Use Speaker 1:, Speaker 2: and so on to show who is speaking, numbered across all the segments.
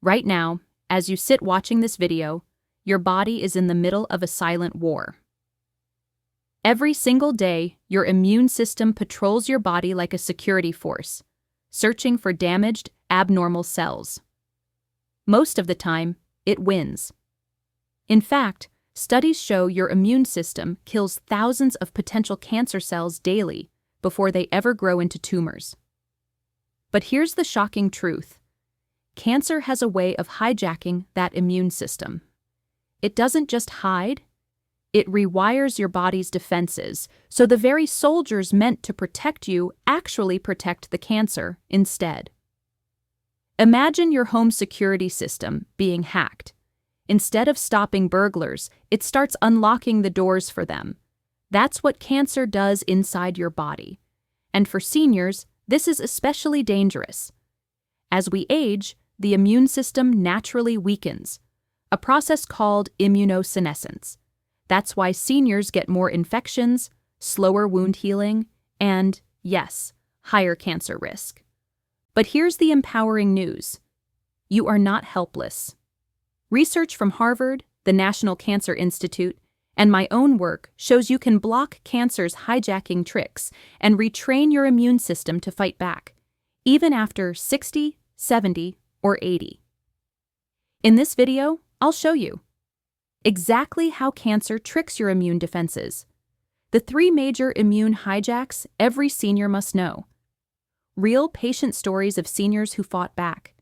Speaker 1: Right now, as you sit watching this video, your body is in the middle of a silent war. Every single day, your immune system patrols your body like a security force, searching for damaged, abnormal cells. Most of the time, it wins. In fact, studies show your immune system kills thousands of potential cancer cells daily before they ever grow into tumors. But here's the shocking truth. Cancer has a way of hijacking that immune system. It doesn't just hide, it rewires your body's defenses, so the very soldiers meant to protect you actually protect the cancer instead. Imagine your home security system being hacked. Instead of stopping burglars, it starts unlocking the doors for them. That's what cancer does inside your body. And for seniors, this is especially dangerous. As we age, the immune system naturally weakens, a process called immunosenescence. That's why seniors get more infections, slower wound healing, and, yes, higher cancer risk. But here's the empowering news. You are not helpless. Research from Harvard, the National Cancer Institute, and my own work shows you can block cancer's hijacking tricks and retrain your immune system to fight back, even after 60, 70, or 80. In this video, I'll show you exactly how cancer tricks your immune defenses. The 3 major immune hijacks every senior must know. Real patient stories of seniors who fought back.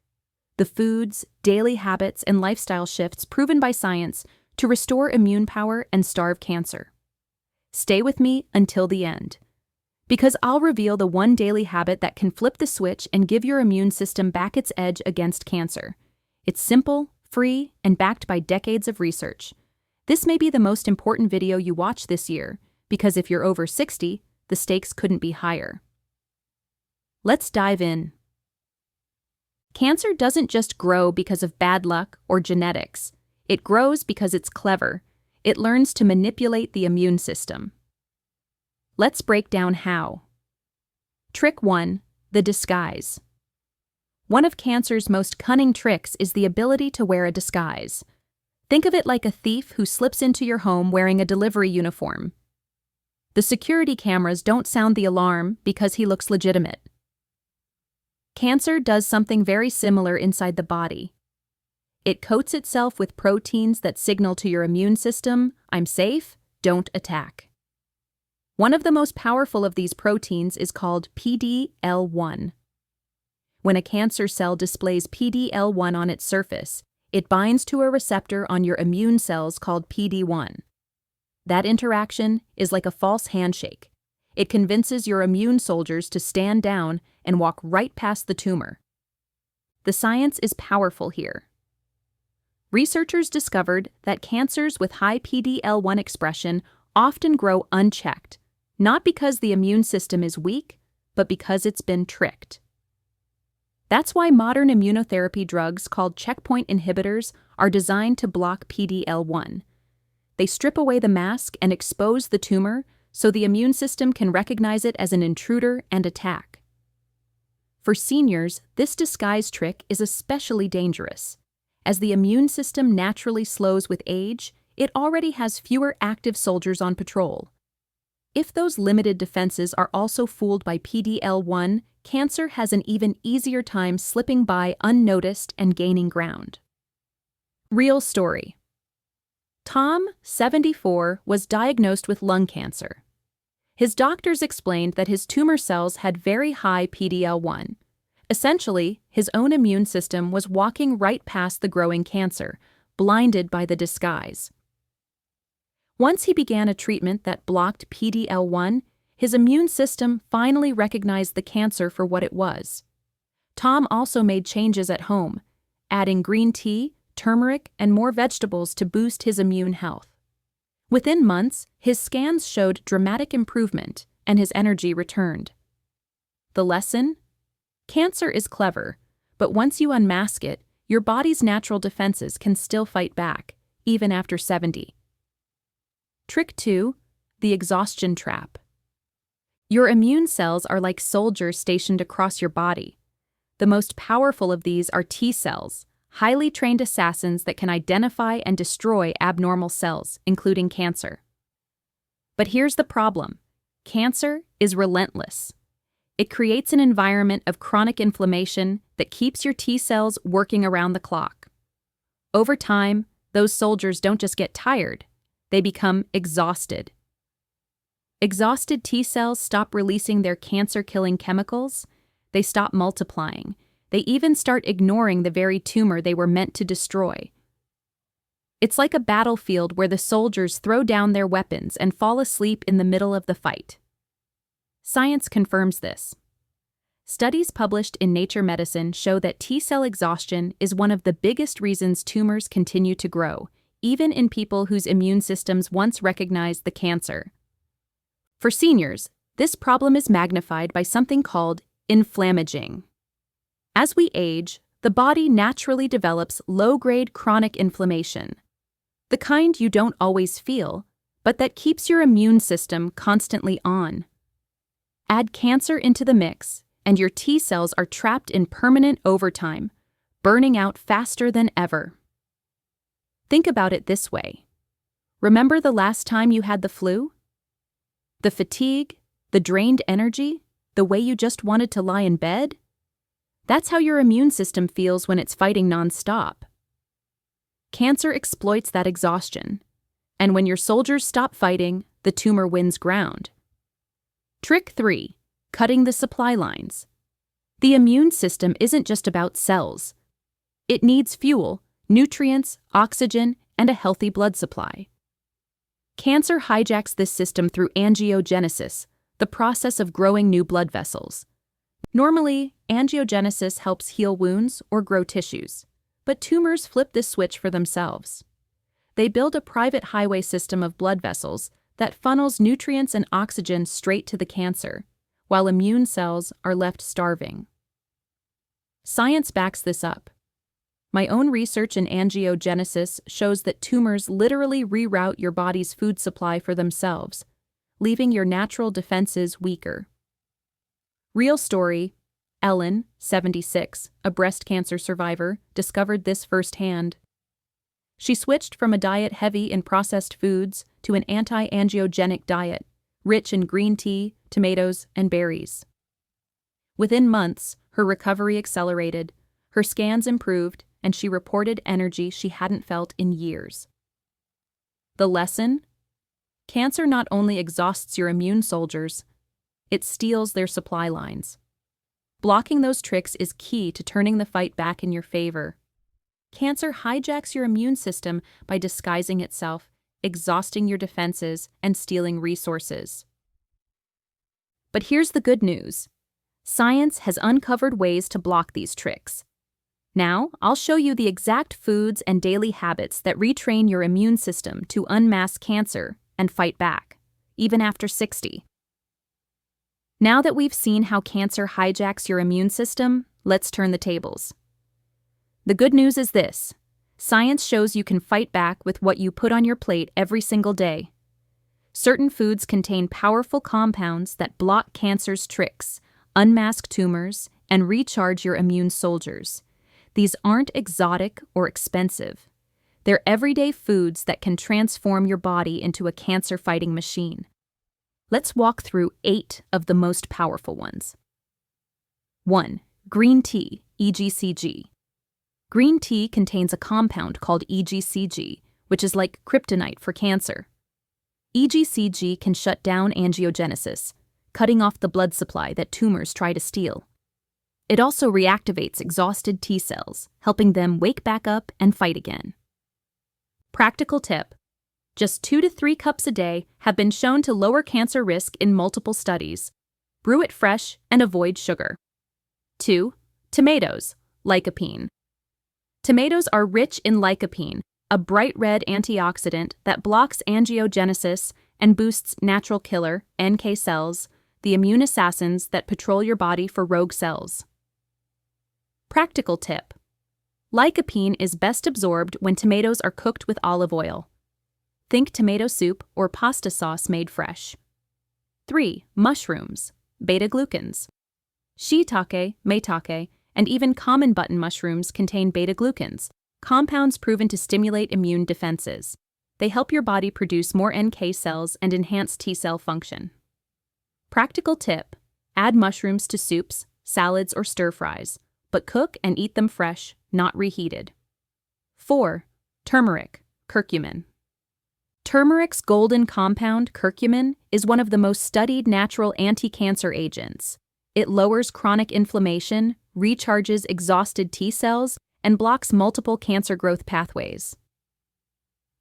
Speaker 1: The foods, daily habits, and lifestyle shifts proven by science to restore immune power and starve cancer. Stay with me until the end, because I'll reveal the one daily habit that can flip the switch and give your immune system back its edge against cancer. It's simple, free, and backed by decades of research. This may be the most important video you watch this year, because if you're over 60, the stakes couldn't be higher. Let's dive in. Cancer doesn't just grow because of bad luck or genetics. It grows because it's clever. It learns to manipulate the immune system. Let's break down how. Trick 1, the disguise. One of cancer's most cunning tricks is the ability to wear a disguise. Think of it like a thief who slips into your home wearing a delivery uniform. The security cameras don't sound the alarm because he looks legitimate. Cancer does something very similar inside the body. It coats itself with proteins that signal to your immune system, I'm safe, don't attack. One of the most powerful of these proteins is called PD-L1. When a cancer cell displays PD-L1 on its surface, it binds to a receptor on your immune cells called PD-1. That interaction is like a false handshake. It convinces your immune soldiers to stand down and walk right past the tumor. The science is powerful here. Researchers discovered that cancers with high PD-L1 expression often grow unchecked, not because the immune system is weak, but because it's been tricked. That's why modern immunotherapy drugs called checkpoint inhibitors are designed to block PD-L1. They strip away the mask and expose the tumor so the immune system can recognize it as an intruder and attack. For seniors, this disguise trick is especially dangerous. As the immune system naturally slows with age, it already has fewer active soldiers on patrol. If those limited defenses are also fooled by PD-L1, cancer has an even easier time slipping by unnoticed and gaining ground. Real story. Tom, 74, was diagnosed with lung cancer. His doctors explained that his tumor cells had very high PD-L1. Essentially, his own immune system was walking right past the growing cancer, blinded by the disguise. Once he began a treatment that blocked PD-L1, his immune system finally recognized the cancer for what it was. Tom also made changes at home, adding green tea, turmeric, and more vegetables to boost his immune health. Within months, his scans showed dramatic improvement, and his energy returned. The lesson? Cancer is clever, but once you unmask it, your body's natural defenses can still fight back, even after 70. Trick 2, the exhaustion trap. Your immune cells are like soldiers stationed across your body. The most powerful of these are T cells, highly trained assassins that can identify and destroy abnormal cells, including cancer. But here's the problem. Cancer is relentless. It creates an environment of chronic inflammation that keeps your T cells working around the clock. Over time, those soldiers don't just get tired, they become exhausted. Exhausted T cells stop releasing their cancer-killing chemicals, they stop multiplying, they even start ignoring the very tumor they were meant to destroy. It's like a battlefield where the soldiers throw down their weapons and fall asleep in the middle of the fight. Science confirms this. Studies published in Nature Medicine show that T-cell exhaustion is one of the biggest reasons tumors continue to grow, even in people whose immune systems once recognized the cancer. For seniors, this problem is magnified by something called inflammaging. As we age, the body naturally develops low-grade chronic inflammation, the kind you don't always feel, but that keeps your immune system constantly on. Add cancer into the mix, and your T cells are trapped in permanent overtime, burning out faster than ever. Think about it this way. Remember the last time you had the flu? The fatigue, the drained energy, the way you just wanted to lie in bed? That's how your immune system feels when it's fighting nonstop. Cancer exploits that exhaustion, and when your soldiers stop fighting, the tumor wins ground. Trick 3. Cutting the supply lines. The immune system isn't just about cells. It needs fuel, nutrients, oxygen, and a healthy blood supply. Cancer hijacks this system through angiogenesis, the process of growing new blood vessels. Normally, angiogenesis helps heal wounds or grow tissues, but tumors flip this switch for themselves. They build a private highway system of blood vessels that funnels nutrients and oxygen straight to the cancer, while immune cells are left starving. Science backs this up. My own research in angiogenesis shows that tumors literally reroute your body's food supply for themselves, leaving your natural defenses weaker. Real story, Ellen, 76, a breast cancer survivor, discovered this firsthand. She switched from a diet heavy in processed foods to an anti-angiogenic diet, rich in green tea, tomatoes, and berries. Within months, her recovery accelerated, her scans improved, and she reported energy she hadn't felt in years. The lesson? Cancer not only exhausts your immune soldiers, it steals their supply lines. Blocking those tricks is key to turning the fight back in your favor. Cancer hijacks your immune system by disguising itself, exhausting your defenses, and stealing resources. But here's the good news. Science has uncovered ways to block these tricks. Now, I'll show you the exact foods and daily habits that retrain your immune system to unmask cancer and fight back, even after 60. Now that we've seen how cancer hijacks your immune system, let's turn the tables. The good news is this. Science shows you can fight back with what you put on your plate every single day. Certain foods contain powerful compounds that block cancer's tricks, unmask tumors, and recharge your immune soldiers. These aren't exotic or expensive. They're everyday foods that can transform your body into a cancer-fighting machine. Let's walk through 8 of the most powerful ones. 1. Green tea, EGCG. Green tea contains a compound called EGCG, which is like kryptonite for cancer. EGCG can shut down angiogenesis, cutting off the blood supply that tumors try to steal. It also reactivates exhausted T cells, helping them wake back up and fight again. Practical tip. Just 2 to 3 cups a day have been shown to lower cancer risk in multiple studies. Brew it fresh and avoid sugar. 2. Tomatoes, lycopene. Tomatoes are rich in lycopene, a bright red antioxidant that blocks angiogenesis and boosts natural killer, NK cells, the immune assassins that patrol your body for rogue cells. Practical tip. Lycopene is best absorbed when tomatoes are cooked with olive oil. Think tomato soup or pasta sauce made fresh. 3. Mushrooms, beta-glucans. Shiitake, maitake, and even common button mushrooms contain beta-glucans, compounds proven to stimulate immune defenses. They help your body produce more NK cells and enhance T-cell function. Practical tip: add mushrooms to soups, salads, or stir-fries, but cook and eat them fresh, not reheated. 4. Turmeric, curcumin. Turmeric's golden compound, curcumin, is one of the most studied natural anti-cancer agents. It lowers chronic inflammation, recharges exhausted T cells, and blocks multiple cancer growth pathways.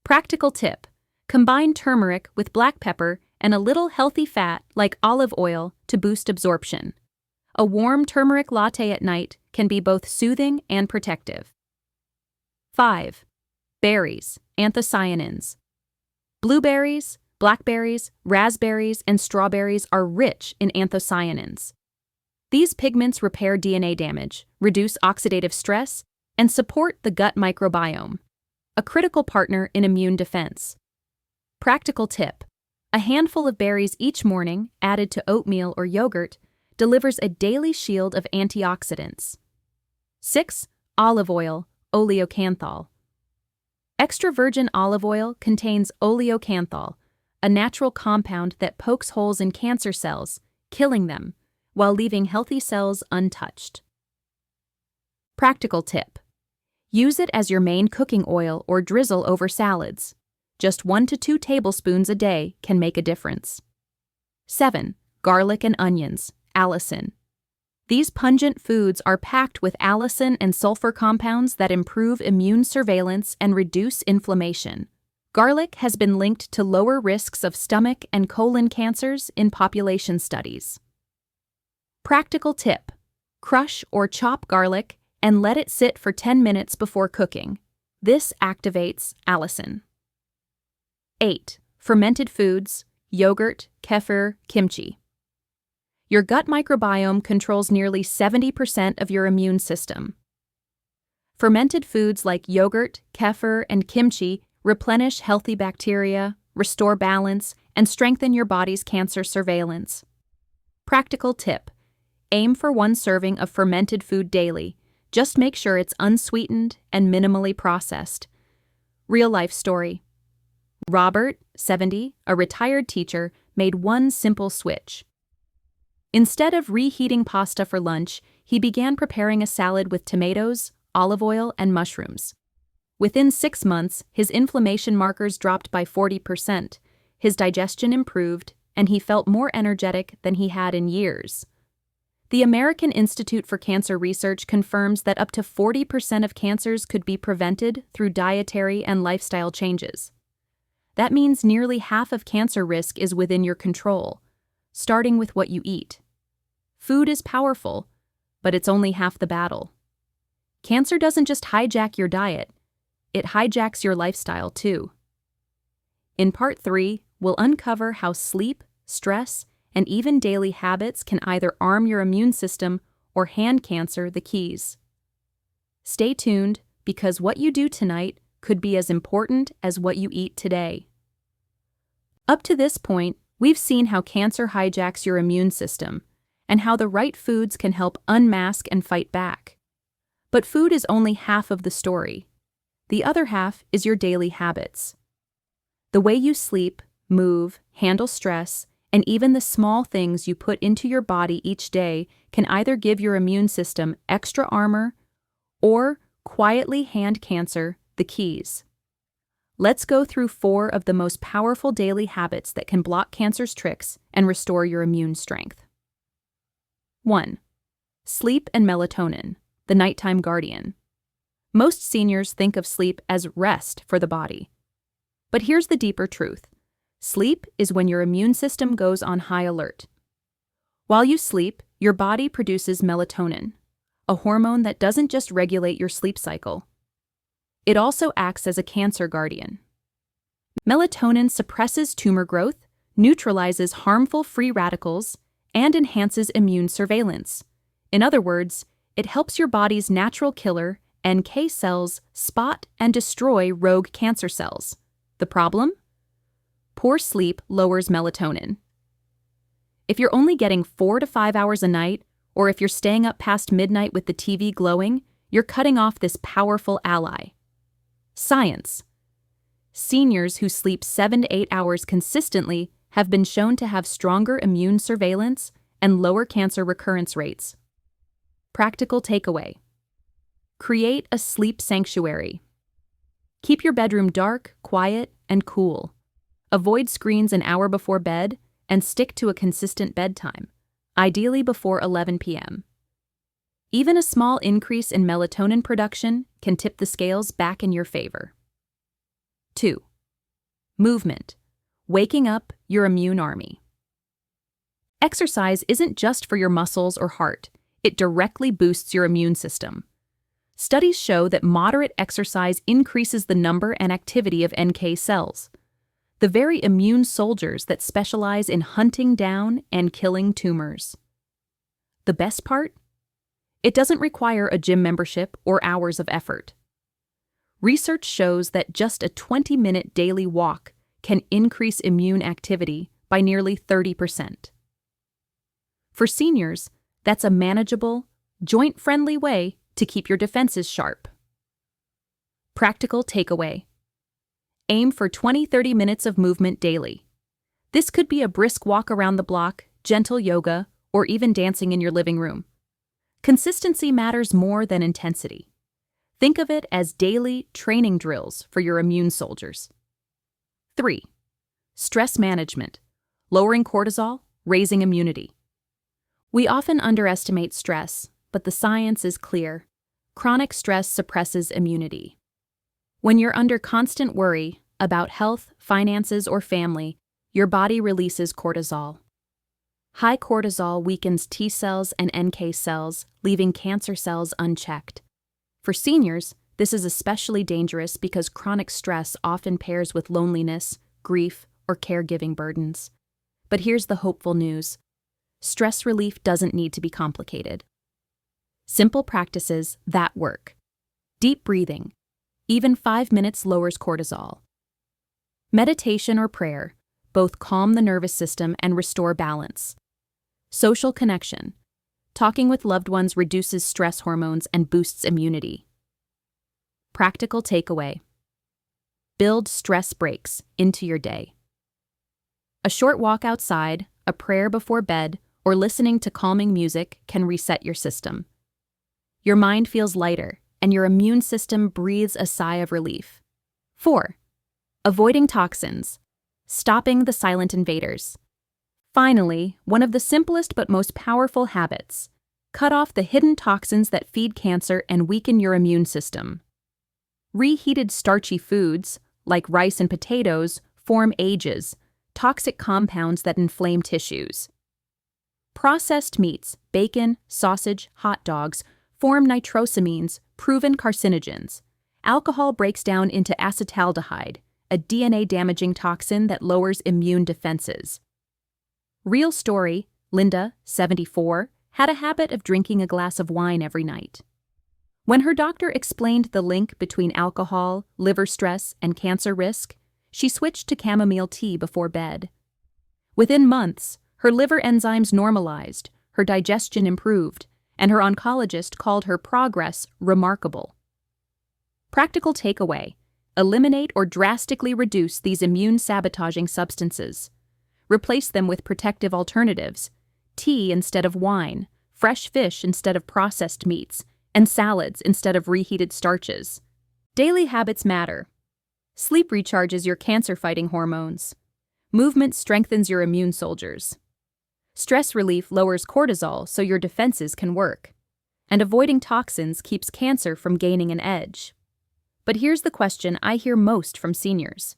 Speaker 1: Practical tip: combine turmeric with black pepper and a little healthy fat like olive oil to boost absorption. A warm turmeric latte at night can be both soothing and protective. 5. Berries, anthocyanins. Blueberries, blackberries, raspberries, and strawberries are rich in anthocyanins. These pigments repair DNA damage, reduce oxidative stress, and support the gut microbiome, a critical partner in immune defense. Practical tip: a handful of berries each morning, added to oatmeal or yogurt, delivers a daily shield of antioxidants. 6. Olive oil, oleocanthal. Extra virgin olive oil contains oleocanthal, a natural compound that pokes holes in cancer cells, killing them, while leaving healthy cells untouched. Practical tip: use it as your main cooking oil or drizzle over salads. Just 1 to 2 tablespoons a day can make a difference. 7. Garlic and onions, allicin. These pungent foods are packed with allicin and sulfur compounds that improve immune surveillance and reduce inflammation. Garlic has been linked to lower risks of stomach and colon cancers in population studies. Practical tip: crush or chop garlic and let it sit for 10 minutes before cooking. This activates allicin. 8. Fermented foods, yogurt, kefir, kimchi. Your gut microbiome controls nearly 70% of your immune system. Fermented foods like yogurt, kefir, and kimchi replenish healthy bacteria, restore balance, and strengthen your body's cancer surveillance. Practical tip: aim for 1 serving of fermented food daily. Just make sure it's unsweetened and minimally processed. Real-life story. Robert, 70, a retired teacher, made one simple switch. Instead of reheating pasta for lunch, he began preparing a salad with tomatoes, olive oil, and mushrooms. Within 6 months, his inflammation markers dropped by 40%, his digestion improved, and he felt more energetic than he had in years. The American Institute for Cancer Research confirms that up to 40% of cancers could be prevented through dietary and lifestyle changes. That means nearly half of cancer risk is within your control, starting with what you eat. Food is powerful, but it's only half the battle. Cancer doesn't just hijack your diet, it hijacks your lifestyle too. In Part 3, we'll uncover how sleep, stress, and even daily habits can either arm your immune system or hand cancer the keys. Stay tuned, because what you do tonight could be as important as what you eat today. Up to this point, we've seen how cancer hijacks your immune system and how the right foods can help unmask and fight back. But food is only half of the story. The other half is your daily habits. The way you sleep, move, handle stress, and even the small things you put into your body each day can either give your immune system extra armor or quietly hand cancer the keys. Let's go through 4 of the most powerful daily habits that can block cancer's tricks and restore your immune strength. 1. Sleep and melatonin, the nighttime guardian. Most seniors think of sleep as rest for the body. But here's the deeper truth. Sleep is when your immune system goes on high alert. While you sleep, your body produces melatonin, a hormone that doesn't just regulate your sleep cycle. It also acts as a cancer guardian. Melatonin suppresses tumor growth, neutralizes harmful free radicals, and enhances immune surveillance. In other words, it helps your body's natural killer, NK cells, spot and destroy rogue cancer cells. The problem? Poor sleep lowers melatonin. If you're only getting 4 to 5 hours a night, or if you're staying up past midnight with the TV glowing, you're cutting off this powerful ally. Science. Seniors who sleep 7 to 8 hours consistently have been shown to have stronger immune surveillance and lower cancer recurrence rates. Practical takeaway. Create a sleep sanctuary. Keep your bedroom dark, quiet, and cool. Avoid screens an hour before bed and stick to a consistent bedtime, ideally before 11 p.m. Even a small increase in melatonin production can tip the scales back in your favor. 2. Movement. Waking up your immune army. Exercise isn't just for your muscles or heart, it directly boosts your immune system. Studies show that moderate exercise increases the number and activity of NK cells, the very immune soldiers that specialize in hunting down and killing tumors. The best part? It doesn't require a gym membership or hours of effort. Research shows that just a 20-minute daily walk can increase immune activity by nearly 30%. For seniors, that's a manageable, joint-friendly way to keep your defenses sharp. Practical takeaway. Aim for 20-30 minutes of movement daily. This could be a brisk walk around the block, gentle yoga, or even dancing in your living room. Consistency matters more than intensity. Think of it as daily training drills for your immune soldiers. 3. Stress management. Lowering cortisol, raising immunity. We often underestimate stress, but the science is clear. Chronic stress suppresses immunity. When you're under constant worry about health, finances, or family, your body releases cortisol. High cortisol weakens T cells and NK cells, leaving cancer cells unchecked. For seniors, this is especially dangerous because chronic stress often pairs with loneliness, grief, or caregiving burdens. But here's the hopeful news. Stress relief doesn't need to be complicated. Simple practices that work. Deep breathing. Even 5 minutes lowers cortisol. Meditation or prayer both calm the nervous system and restore balance. Social connection. Talking with loved ones reduces stress hormones and boosts immunity. Practical takeaway. Build stress breaks into your day. A short walk outside, a prayer before bed, or listening to calming music can reset your system. Your mind feels lighter, and your immune system breathes a sigh of relief. 4. Avoiding toxins. Stopping the silent invaders. Finally, one of the simplest but most powerful habits. Cut off the hidden toxins that feed cancer and weaken your immune system. Reheated starchy foods, like rice and potatoes, form ages, toxic compounds that inflame tissues. Processed meats, bacon, sausage, hot dogs, form nitrosamines, proven carcinogens. Alcohol breaks down into acetaldehyde, a DNA-damaging toxin that lowers immune defenses. Real story, Linda, 74, had a habit of drinking a glass of wine every night. When her doctor explained the link between alcohol, liver stress, and cancer risk, she switched to chamomile tea before bed. Within months, her liver enzymes normalized, her digestion improved, and her oncologist called her progress remarkable. Practical takeaway: eliminate or drastically reduce these immune-sabotaging substances. Replace them with protective alternatives: tea instead of wine, fresh fish instead of processed meats, and salads instead of reheated starches. Daily habits matter. Sleep recharges your cancer-fighting hormones. Movement strengthens your immune soldiers. Stress relief lowers cortisol so your defenses can work. And avoiding toxins keeps cancer from gaining an edge. But here's the question I hear most from seniors.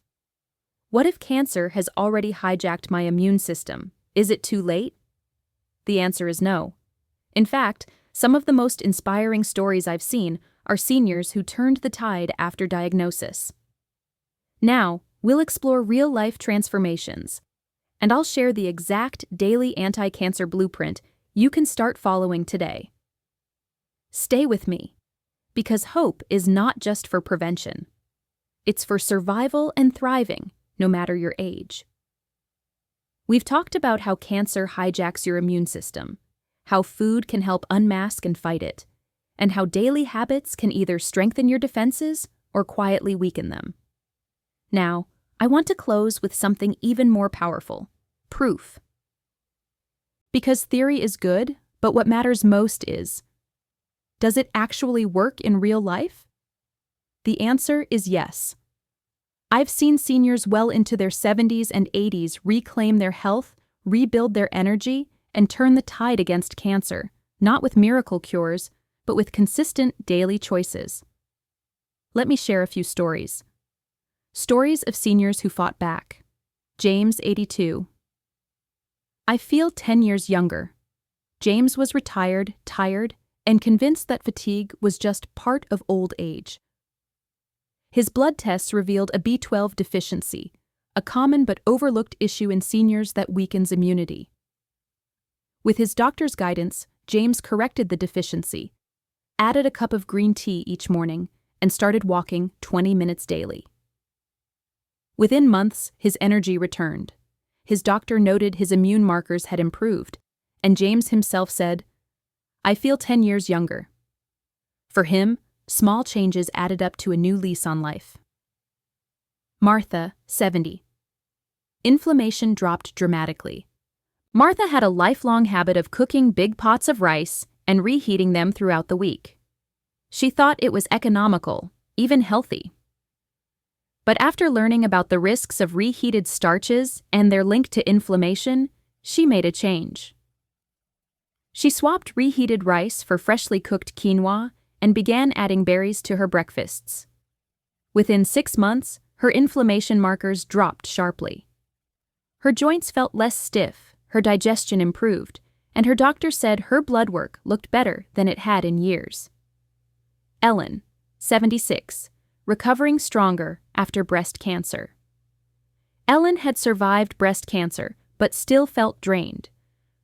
Speaker 1: What if cancer has already hijacked my immune system? Is it too late? The answer is no. In fact, some of the most inspiring stories I've seen are seniors who turned the tide after diagnosis. Now, we'll explore real-life transformations, and I'll share the exact daily anti-cancer blueprint you can start following today. Stay with me, because hope is not just for prevention. It's for survival and thriving, no matter your age. We've talked about how cancer hijacks your immune system, how food can help unmask and fight it, and how daily habits can either strengthen your defenses or quietly weaken them. Now, I want to close with something even more powerful: proof. Because theory is good, but what matters most is, does it actually work in real life? The answer is yes. I've seen seniors well into their 70s and 80s reclaim their health, rebuild their energy, and turn the tide against cancer, not with miracle cures, but with consistent daily choices. Let me share a few stories. Stories of seniors who fought back. James, 82. I feel 10 years younger. James was retired, tired, and convinced that fatigue was just part of old age. His blood tests revealed a B12 deficiency, a common but overlooked issue in seniors that weakens immunity. With his doctor's guidance, James corrected the deficiency, added a cup of green tea each morning, and started walking 20 minutes daily. Within months, his energy returned. His doctor noted his immune markers had improved, and James himself said, "I feel 10 years younger." For him, small changes added up to a new lease on life. Martha, 70. Inflammation dropped dramatically. Martha had a lifelong habit of cooking big pots of rice and reheating them throughout the week. She thought it was economical, even healthy. But after learning about the risks of reheated starches and their link to inflammation, she made a change. She swapped reheated rice for freshly cooked quinoa and began adding berries to her breakfasts. Within 6 months, her inflammation markers dropped sharply. Her joints felt less stiff, her digestion improved, and her doctor said her blood work looked better than it had in years. Ellen, 76, recovering stronger after breast cancer. Ellen had survived breast cancer, but still felt drained.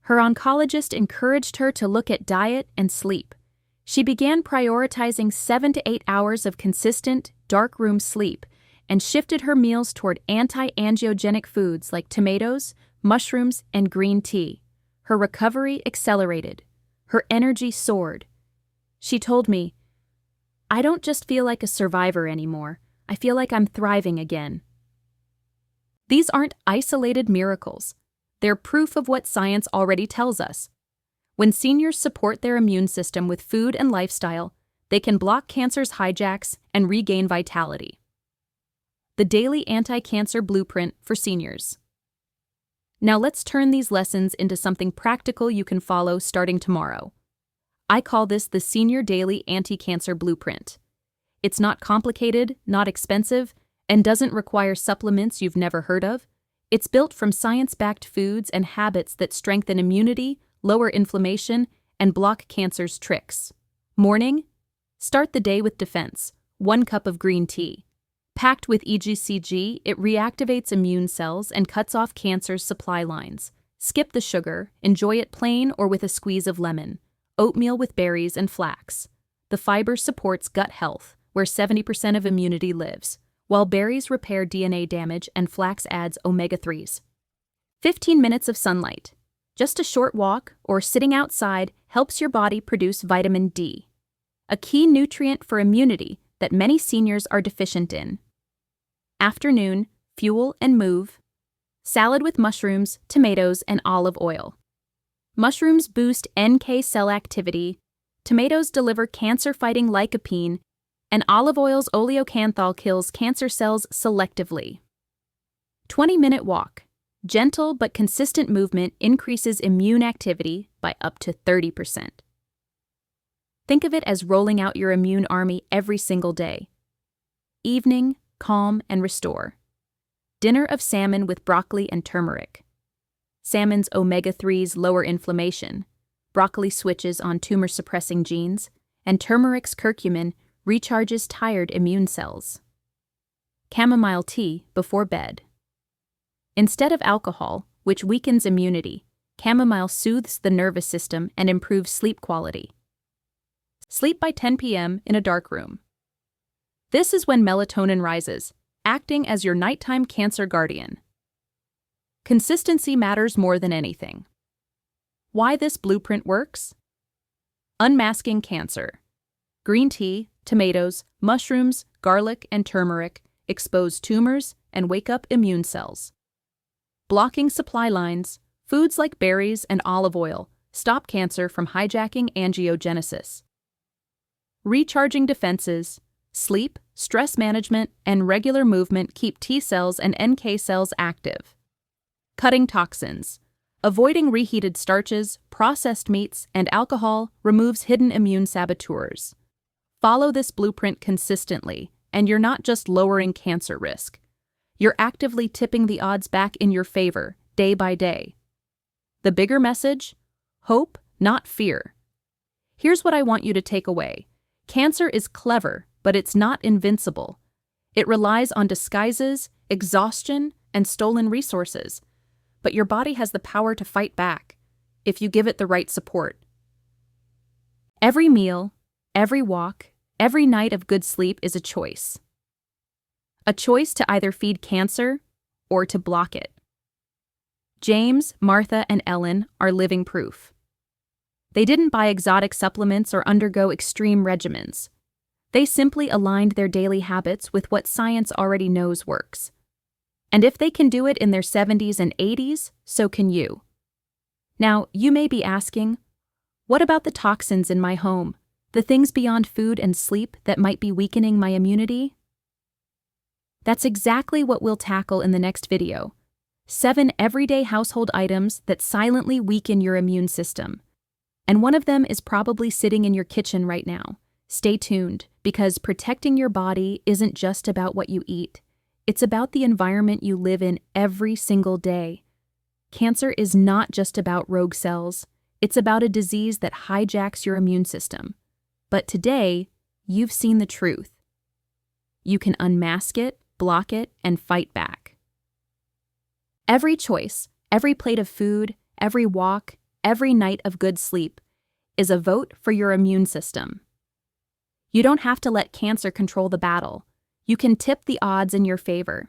Speaker 1: Her oncologist encouraged her to look at diet and sleep. She began prioritizing 7 to 8 hours of consistent, dark-room sleep and shifted her meals toward anti-angiogenic foods like tomatoes, mushrooms, and green tea. Her recovery accelerated. Her energy soared. She told me, "I don't just feel like a survivor anymore. I feel like I'm thriving again." These aren't isolated miracles. They're proof of what science already tells us. When seniors support their immune system with food and lifestyle, they can block cancer's hijacks and regain vitality. The Daily Anti-Cancer Blueprint for Seniors. Now let's turn these lessons into something practical you can follow starting tomorrow. I call this the Senior Daily Anti-Cancer Blueprint. It's not complicated, not expensive, and doesn't require supplements you've never heard of. It's built from science-backed foods and habits that strengthen immunity, lower inflammation, and block cancer's tricks. Morning? Start the day with defense. 1 cup of green tea. Packed with EGCG, it reactivates immune cells and cuts off cancer's supply lines. Skip the sugar, enjoy it plain or with a squeeze of lemon. Oatmeal with berries and flax. The fiber supports gut health, where 70% of immunity lives, while berries repair DNA damage and flax adds omega-3s. 15 minutes of sunlight. Just a short walk or sitting outside helps your body produce vitamin D, a key nutrient for immunity that many seniors are deficient in. Afternoon, fuel and move. Salad with mushrooms, tomatoes, and olive oil. Mushrooms boost NK cell activity, tomatoes deliver cancer-fighting lycopene, and olive oil's oleocanthal kills cancer cells selectively. 20-minute walk. Gentle but consistent movement increases immune activity by up to 30%. Think of it as rolling out your immune army every single day. Evening, calm and restore. Dinner of salmon with broccoli and turmeric. Salmon's omega-3s lower inflammation, broccoli switches on tumor-suppressing genes, and turmeric's curcumin recharges tired immune cells. Chamomile tea before bed. Instead of alcohol, which weakens immunity, chamomile soothes the nervous system and improves sleep quality. Sleep by 10 p.m. in a dark room. This is when melatonin rises, acting as your nighttime cancer guardian. Consistency matters more than anything. Why this blueprint works? Unmasking cancer. Green tea, tomatoes, mushrooms, garlic, and turmeric expose tumors and wake up immune cells. Blocking supply lines. Foods like berries and olive oil stop cancer from hijacking angiogenesis. Recharging defenses. Sleep, stress management, and regular movement keep T cells and NK cells active. Cutting toxins. Avoiding reheated starches, processed meats, and alcohol removes hidden immune saboteurs. Follow this blueprint consistently, and you're not just lowering cancer risk. You're actively tipping the odds back in your favor, day by day. The bigger message? Hope, not fear. Here's what I want you to take away. Cancer is clever, but it's not invincible. It relies on disguises, exhaustion, and stolen resources. But your body has the power to fight back, if you give it the right support. Every meal, every walk, every night of good sleep is a choice. A choice to either feed cancer or to block it. James, Martha, and Ellen are living proof. They didn't buy exotic supplements or undergo extreme regimens. They simply aligned their daily habits with what science already knows works. And if they can do it in their 70s and 80s, so can you. Now, you may be asking, what about the toxins in my home, the things beyond food and sleep that might be weakening my immunity? That's exactly what we'll tackle in the next video. 7 everyday household items that silently weaken your immune system. And one of them is probably sitting in your kitchen right now. Stay tuned, because protecting your body isn't just about what you eat. It's about the environment you live in every single day. Cancer is not just about rogue cells. It's about a disease that hijacks your immune system. But today, you've seen the truth. You can unmask it, block it, and fight back. Every choice, every plate of food, every walk, every night of good sleep is a vote for your immune system. You don't have to let cancer control the battle. You can tip the odds in your favor.